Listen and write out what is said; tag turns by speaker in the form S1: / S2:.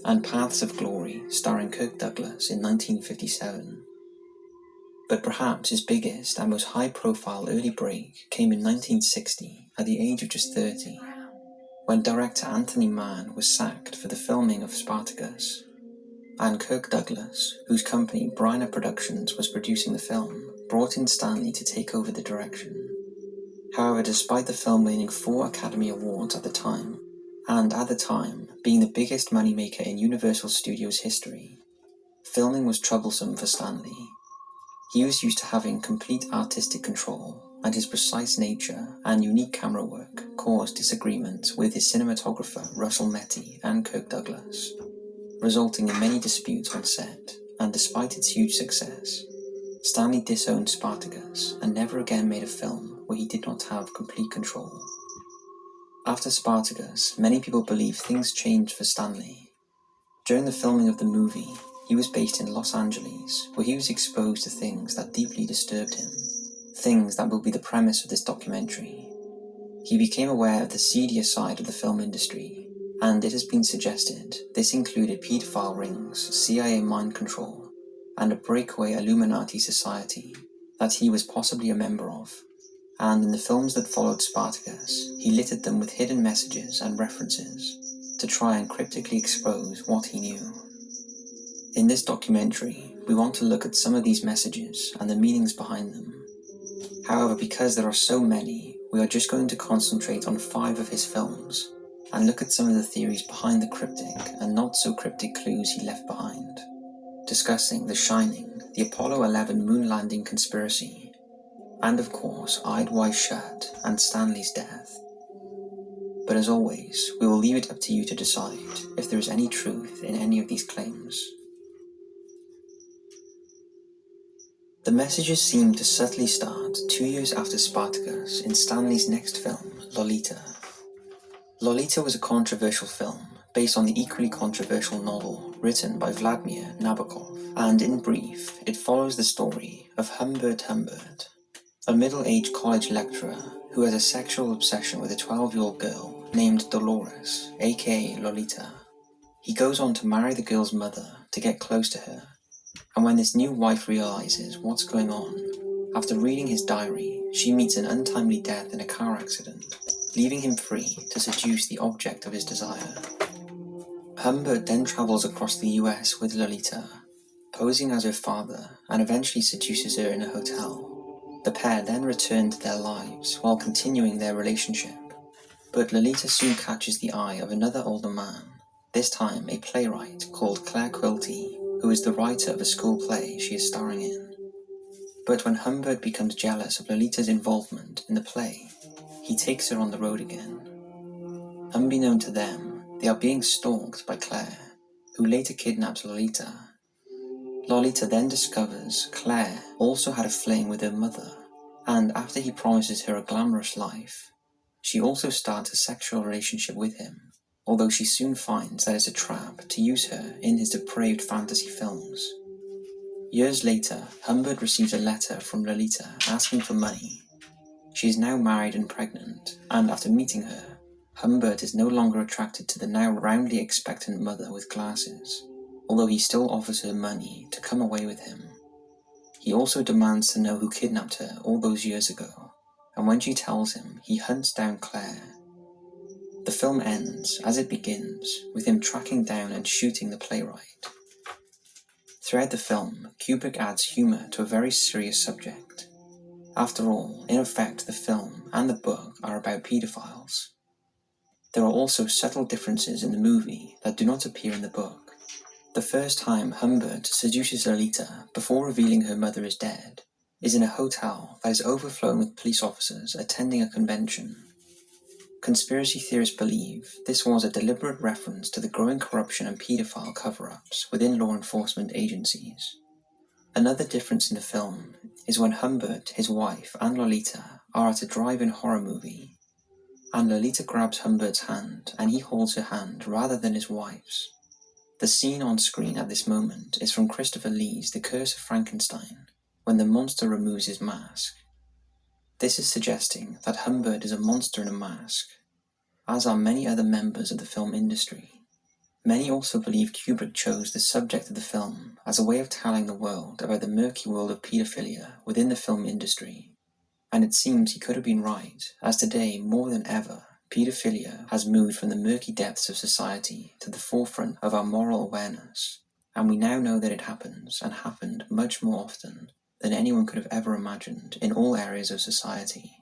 S1: and Paths of Glory, starring Kirk Douglas in 1957. But perhaps his biggest and most high-profile early break came in 1960 at the age of just 30, when director Anthony Mann was sacked for the filming of Spartacus, and Kirk Douglas, whose company Bryner Productions was producing the film, brought in Stanley to take over the direction. However, despite the film winning 4 Academy Awards at the time, and at the time being the biggest moneymaker in Universal Studios history, filming was troublesome for Stanley. He was used to having complete artistic control, and his precise nature and unique camera work caused disagreements with his cinematographer Russell Metty and Kirk Douglas, resulting in many disputes on set. And despite its huge success, Stanley disowned Spartacus and never again made a film where he did not have complete control. After Spartacus, many people believe things changed for Stanley. During the filming of the movie, he was based in Los Angeles, where he was exposed to things that deeply disturbed him, things that will be the premise of this documentary. He became aware of the seedier side of the film industry, and it has been suggested this included pedophile rings, CIA mind control, and a breakaway Illuminati society that he was possibly a member of. And in the films that followed Spartacus, he littered them with hidden messages and references to try and cryptically expose what he knew. In this documentary, we want to look at some of these messages and the meanings behind them. However, because there are so many, we are just going to concentrate on 5 of his films and look at some of the theories behind the cryptic and not so cryptic clues he left behind, discussing The Shining, the Apollo 11 moon landing conspiracy, and of course Eyed Wide Shut and Stanley's death. But as always, we will leave it up to you to decide if there is any truth in any of these claims. The messages seem to subtly start 2 years after Spartacus in Stanley's next film, Lolita. Lolita was a controversial film based on the equally controversial novel written by Vladimir Nabokov, and in brief, it follows the story of Humbert Humbert, a middle-aged college lecturer who has a sexual obsession with a 12-year-old girl named Dolores, aka Lolita. He goes on to marry the girl's mother to get close to her, and when this new wife realizes what's going on, after reading his diary, she meets an untimely death in a car accident, leaving him free to seduce the object of his desire. Humbert then travels across the US with Lolita, posing as her father, and eventually seduces her in a hotel. The pair then return to their lives while continuing their relationship, but Lolita soon catches the eye of another older man, this time a playwright called Claire Quilty, who is the writer of a school play she is starring in. But when Humbert becomes jealous of Lolita's involvement in the play, he takes her on the road again. Unbeknown to them, they are being stalked by Claire, who later kidnaps Lolita. Lolita then discovers Claire also had a fling with her mother, and after he promises her a glamorous life, she also starts a sexual relationship with him, although she soon finds that it's a trap to use her in his depraved fantasy films. Years later, Humbert receives a letter from Lolita asking for money. She is now married and pregnant, and after meeting her, Humbert is no longer attracted to the now roundly expectant mother with glasses, although he still offers her money to come away with him. He also demands to know who kidnapped her all those years ago, and when she tells him, he hunts down Claire. The film ends, as it begins, with him tracking down and shooting the playwright. Throughout the film, Kubrick adds humour to a very serious subject. After all, in effect, the film and the book are about paedophiles. There are also subtle differences in the movie that do not appear in the book. The first time Humbert seduces Lolita before revealing her mother is dead is in a hotel that is overflowing with police officers attending a convention. Conspiracy theorists believe this was a deliberate reference to the growing corruption and paedophile cover-ups within law enforcement agencies. Another difference in the film is when Humbert, his wife, and Lolita are at a drive-in horror movie, and Lolita grabs Humbert's hand and he holds her hand rather than his wife's. The scene on screen at this moment is from Christopher Lee's The Curse of Frankenstein, when the monster removes his mask. This is suggesting that Humbert is a monster in a mask, as are many other members of the film industry. Many also believe Kubrick chose the subject of the film as a way of telling the world about the murky world of paedophilia within the film industry. And it seems he could have been right, as today, more than ever, paedophilia has moved from the murky depths of society to the forefront of our moral awareness, and we now know that it happens, and happened much more often than anyone could have ever imagined in all areas of society.